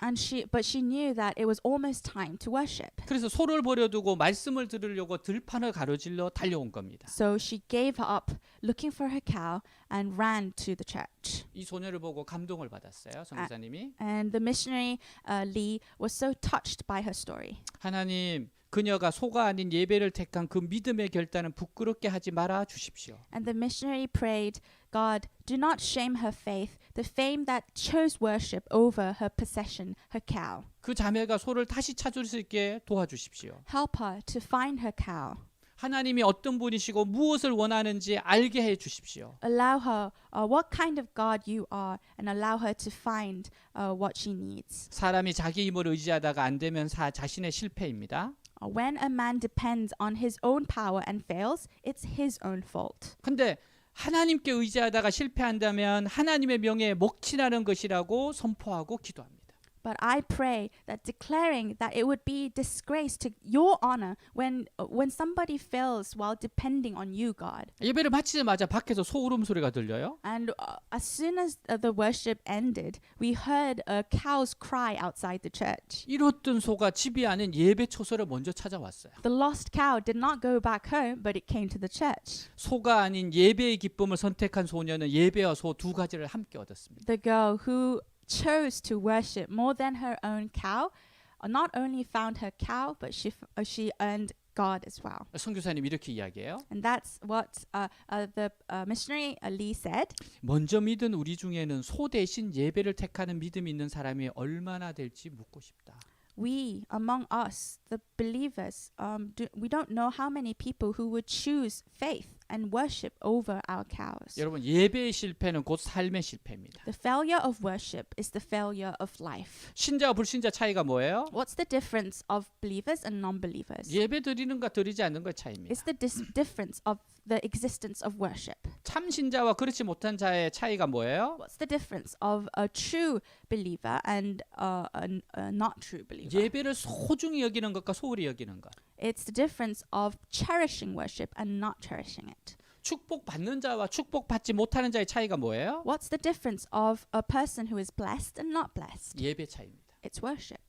But she knew that it was almost time to worship. 그래서 소를 버려두고 말씀을 들으려고 들판을 가로질러 달려온 겁니다. So she gave up looking for her cow and ran to the church. 이 소녀를 보고 감동을 받았어요. 선교사님이. And the missionary Lee was so touched by her story. 하나님, 그녀가 소가 아닌 예배를 택한 그 믿음의 결단은 부끄럽게 하지 말아 주십시오. And the missionary prayed, God, do not shame her faith, the fame that chose worship over her possession, her cow. 그 자매가 소를 다시 찾을 수 있게 도와주십시오. Help her to find her cow. 하나님이 어떤 분이시고 무엇을 원하는지 알게 해 주십시오. Allow her what kind of God you are and allow her to find what she needs. 사람이 자기 힘을 의지하다가 안 되면 자신의 실패입니다. When a man depends on his own power and fails, it's his own fault. 근데 하나님께 의지하다가 실패한다면 하나님의 명예에 먹칠하는 것이라고 선포하고 기도합니다. But I pray that declaring that it would be disgrace to your honor when somebody fails while depending on you, God. 예배를 마치자마자 밖에서 소 울음소리가 들려요. And as soon as the worship ended, we heard a cow's cry outside the church. 잃었던 소가 집이 아닌 예배 초소를 먼저 찾아왔어요. The lost cow did not go back home, but it came to the church. 소가 아닌 예배의 기쁨을 선택한 소녀는 예배와 소 두 가지를 함께 얻었습니다. The girl who chose to worship more than her own cow not only found her cow, but she earned God as well. 선교사님 이렇게 이야기해요. And that's what the missionary Lee said. 먼저 믿은 우리 중에는 소 대신 예배를 택하는 믿음이 있는 사람이 얼마나 될지 묻고 싶다. We, among us, the believers, we don't know how many people who would choose faith and worship over our cows. 여러분 예배의 실패는 곧 삶의 실패입니다. The failure of worship is the failure of life. 신자와 불신자 차이가 뭐예요? What's the difference of believers and non-believers? 예배 드리는가 드리지 않는 것의 차이입니다. It's the difference of the existence of worship. 참 신자와 그렇지 못한 자의 차이가 뭐예요? What's the difference of a true believer and a not true believer? 예배를 소중히 여기는 것과 소홀히 여기는 것. It's the difference of cherishing worship and not cherishing it. 축복받는 자와 축복받지 못하는 자의 차이가 뭐예요? What's the difference of a person who is blessed and not blessed? 예배 차이입니다. It's worship.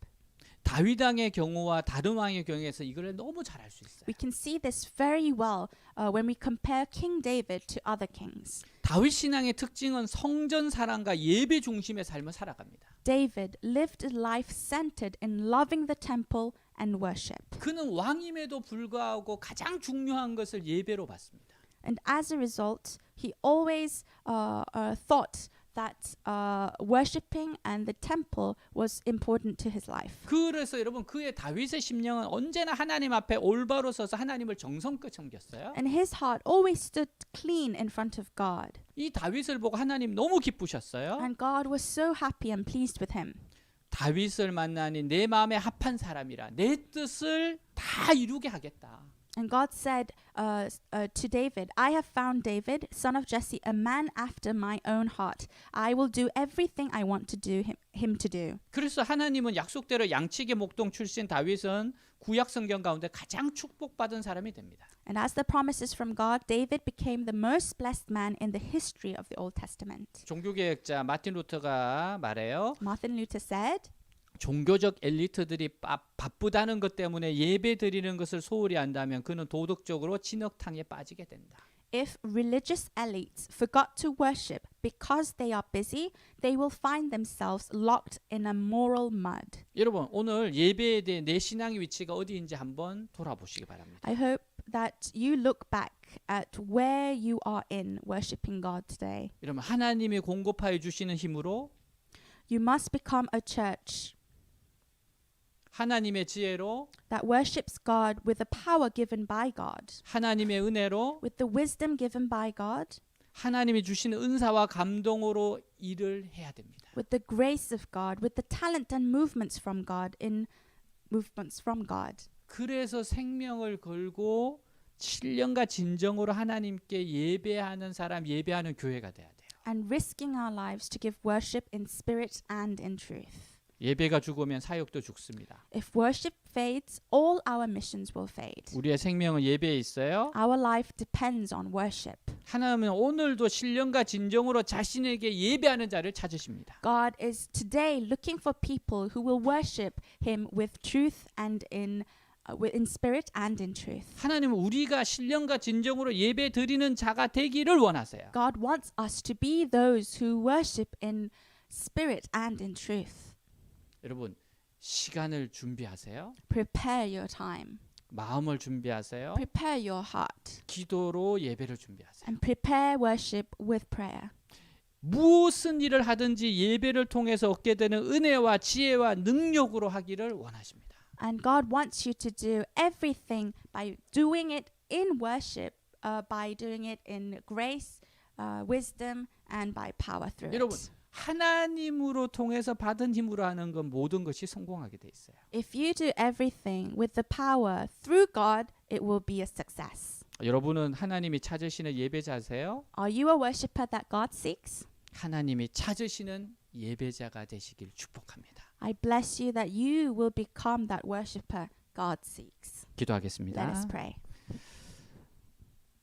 다윗 왕의 경우와 다른 왕의 경우에서 이걸 너무 잘 알 수 있어요. We can see this very well when we compare King David to other kings. 다윗 신앙의 특징은 성전 사랑과 예배 중심의 삶을 살아갑니다. David lived a life centered in loving the temple and worship. 그는 왕임에도 불구하고 가장 중요한 것을 예배로 봤습니다. And as a result, he always thought that worshipping and the temple was important to his life. 그래서 여러분 그의 다윗의 심령은 언제나 하나님 앞에 올바로 서서 하나님을 정성껏 섬겼어요. And his heart always stood clean in front of God. 이 다윗을 보고 하나님 너무 기쁘셨어요. And God was so happy and pleased with him. 다윗을 만나니 내 마음에 합한 사람이라 내 뜻을 다 이루게 하겠다. And God said to David, I have found David, son of Jesse, a man after my own heart. I will do everything I want to do him to do. 그래서 하나님은 약속대로 양치기 목동 출신 다윗은 구약 성경 가운데 가장 축복받은 사람이 됩니다. And as the promises from God, David became the most blessed man in the history of the Old Testament. 종교개혁자 마틴 루터가 말해요. Martin Luther said, 종교적 엘리트들이 바쁘다는 것 때문에 예배 드리는 것을 소홀히 한다면 그는 도덕적으로 진흙탕에 빠지게 된다. if religious elites forgot to worship because they are busy, they will find themselves locked in a moral mud. 여러분 오늘 예배에 대해 내 신앙의 위치가 어디인지 한번 돌아보시기 바랍니다. I hope that you look back at where you are in worshiping God today. 여러분 하나님이 공급하여 주시는 힘으로 You must become a church 하나님의 지혜로 that worships God with the power given by God, 하나님의 은혜로 with the wisdom given by God, 하나님이 주시는 은사와 감동으로 일을 해야 됩니다. with the grace of God, with the talent and movements from God in movements from God. 그래서 생명을 걸고 신령과 진정으로 하나님께 예배하는 사람, 예배하는 교회가 돼야 돼요. And risking our lives to give worship in spirit and in truth. 예배가 죽으면 사역도 죽습니다. If worship fades, all our missions will fade. 우리의 생명은 예배에 있어요. Our life depends on worship. 하나님은 오늘도 신령과 진정으로 자신에게 예배하는 자를 찾으십니다. God is today looking for people who will worship Him with truth and in spirit and in truth. 하나님은 우리가 신령과 진정으로 예배 드리는 자가 되기를 원하세요. God wants us to be those who worship in spirit and in truth. 여러분 시간을 준비하세요. Prepare your time. 마음을 준비하세요. Prepare your heart. 기도로 예배를 준비하세요. And prepare worship with prayer. 무슨 일을 하든지 예배를 통해서 얻게 되는 은혜와 지혜와 능력으로 하기를 원하십니다. And God wants you to do everything by doing it in worship, by doing it in grace, wisdom, and by power through 여러분 it. 하나님으로 통해서 받은 힘으로 하는 건 모든 것이 성공하게 돼 있어요. If you do everything with the power through God, it will be a success. 여러분은 하나님이 찾으시는 예배자세요? Are you a worshiper that God seeks? 하나님이 찾으시는 예배자가 되시길 축복합니다. I bless you that you will become that worshiper God seeks. 기도하겠습니다. Let us pray.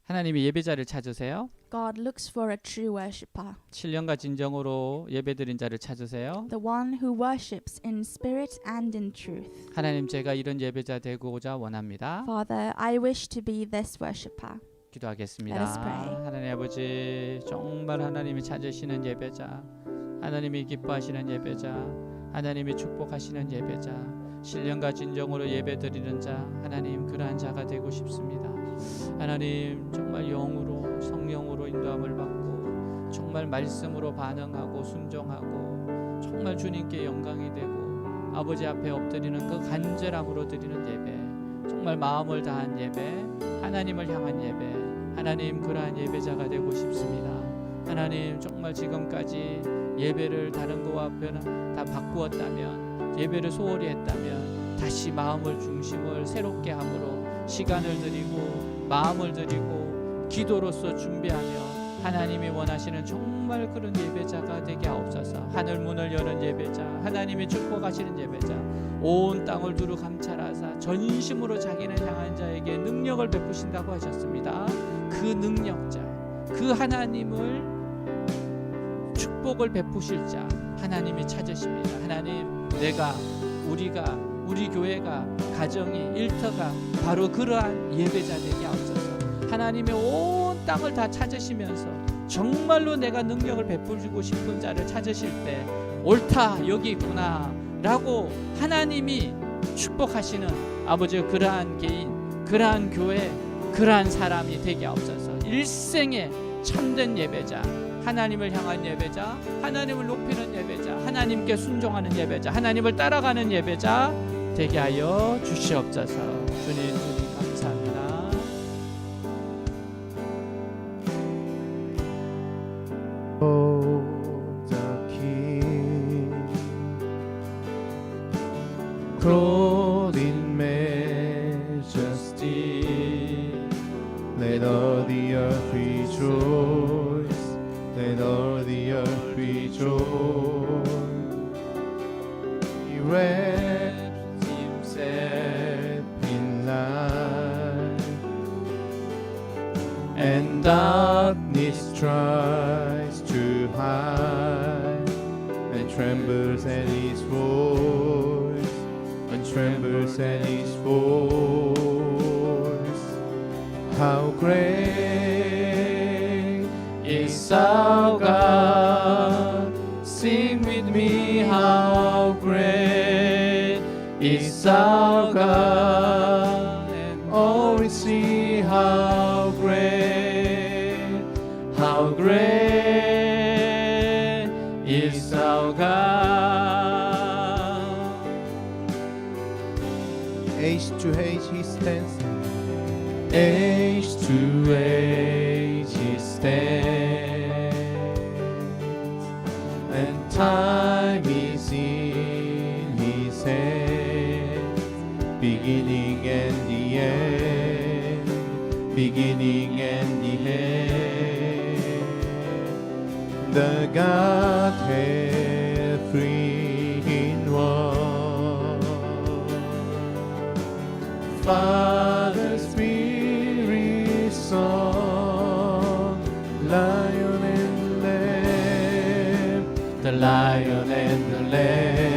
하나님이 예배자를 찾으세요. God looks for a true worshiper, 신령과 진정으로 예배드린 자를 찾으세요. the one who worships in spirit and in truth. 하나님 제가 이런 예배자 되고자 원합니다. Father, I wish to be this worshiper. 기도하겠습니다. Let us pray. 하나님 아버지 정말 하나님이 찾으시는 예배자, 하나님이 기뻐하시는 예배자, 하나님이 축복하시는 예배자, 신령과 진정으로 예배드리는 자, 하나님 그러한 자가 되고 싶습니다. 하나님 정말 영으로 성령으로 인도함을 받고 정말 말씀으로 반응하고 순종하고 정말 주님께 영광이 되고 아버지 앞에 엎드리는 그 간절함으로 드리는 예배, 정말 마음을 다한 예배, 하나님을 향한 예배, 하나님 그러한 예배자가 되고 싶습니다. 하나님 정말 지금까지 예배를 다른 거와 다 바꾸었다면, 예배를 소홀히 했다면 다시 마음을 중심을 새롭게 함으로 시간을 드리고 마음을 드리고 기도로서 준비하며 하나님이 원하시는 정말 그런 예배자가 되게 하옵소서. 하늘 문을 여는 예배자, 하나님이 축복하시는 예배자, 온 땅을 두루 감찰하사 전심으로 자기를 향한 자에게 능력을 베푸신다고 하셨습니다. 그 능력자, 그 하나님을 축복을 베푸실 자 하나님이 찾으십니다. 하나님, 우리가 우리 교회가 가정이 일터가 바로 그러한 예배자 되게 하옵소서. 하나님의 온 땅을 다 찾으시면서 정말로 내가 능력을 베풀고 싶은 자를 찾으실 때 옳다, 여기 있구나 라고 하나님이 축복하시는 아버지의 그러한 개인, 그러한 교회, 그러한 사람이 되게 하옵소서. 일생의 참된 예배자, 하나님을 향한 예배자, 하나님을 높이는 예배자, 하나님께 순종하는 예배자, 하나님을 따라가는 예배자 되게 하여 주시옵소서. 주님 감사합니다. the King, clothed in majesty, let all the earth rejoice, let all the earth rejoice. He wraps himself in light, and darkness tries to hide, and trembles at his voice, and trembles at his voice. How great is our God! Sing with me, how great is our God! And all we see, how great is our God. Age to age he stands, age to age he stands, and time is in his hand, beginning and the end, beginning and the end. The Godhead three in one, Father, Spirit, Son, Lion and Lamb, the Lion and the Lamb.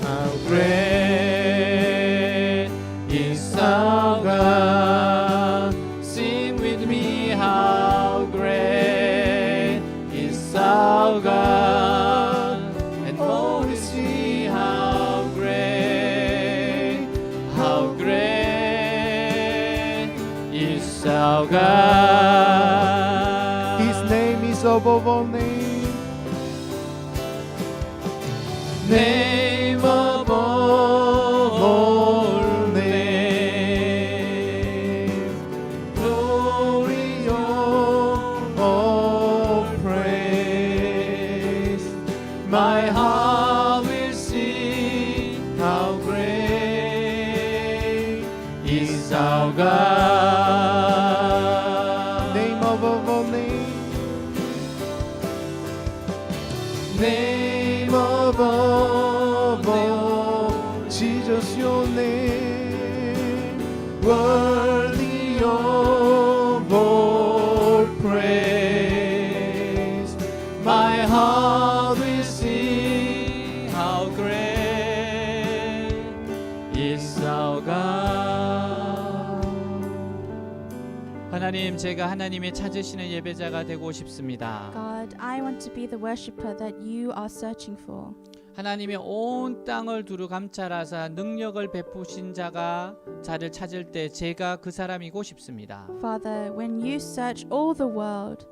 How great is our God! Sing with me, how great is our God! And all we see, how great is our God. His name is above all names, name above all names, glory of praise. My heart will sing, how great is our God. Name above all names, name above all, Jesus your name, worthy of all praise. My heart will sing, how great is our God. 하나님, 제가 하나님이 찾으시는 예배자가 되고 싶습니다. God, I want to be the worshipper that you are searching for. 하나님이 온 땅을 두루 감찰하사 능력을 베푸신 자를 찾을 때 제가 그 사람이고 싶습니다. Father, when you search all the world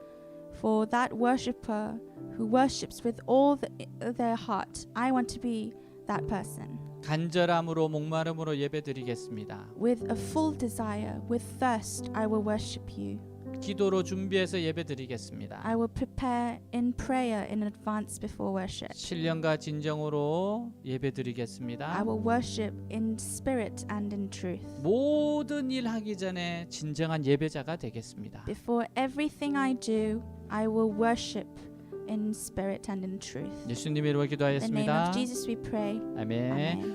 for that worshipper who worships with all their heart, I want to be that person. 간절함으로 목마름으로 예배드리겠습니다. With a full desire, with thirst, I will worship you. 기도로 준비해서 예배드리겠습니다. I will prepare in prayer in advance before worship. 신령과 진정으로 I 예배드리겠습니다. will worship in spirit and in truth. 모든 일 하기 전에 진정한 예배자가 되겠습니다. Before everything I do, I will worship in spirit and in truth. 예수님 이름으로 In the name of 기도하였습니다. Jesus we pray. 아멘. Amen.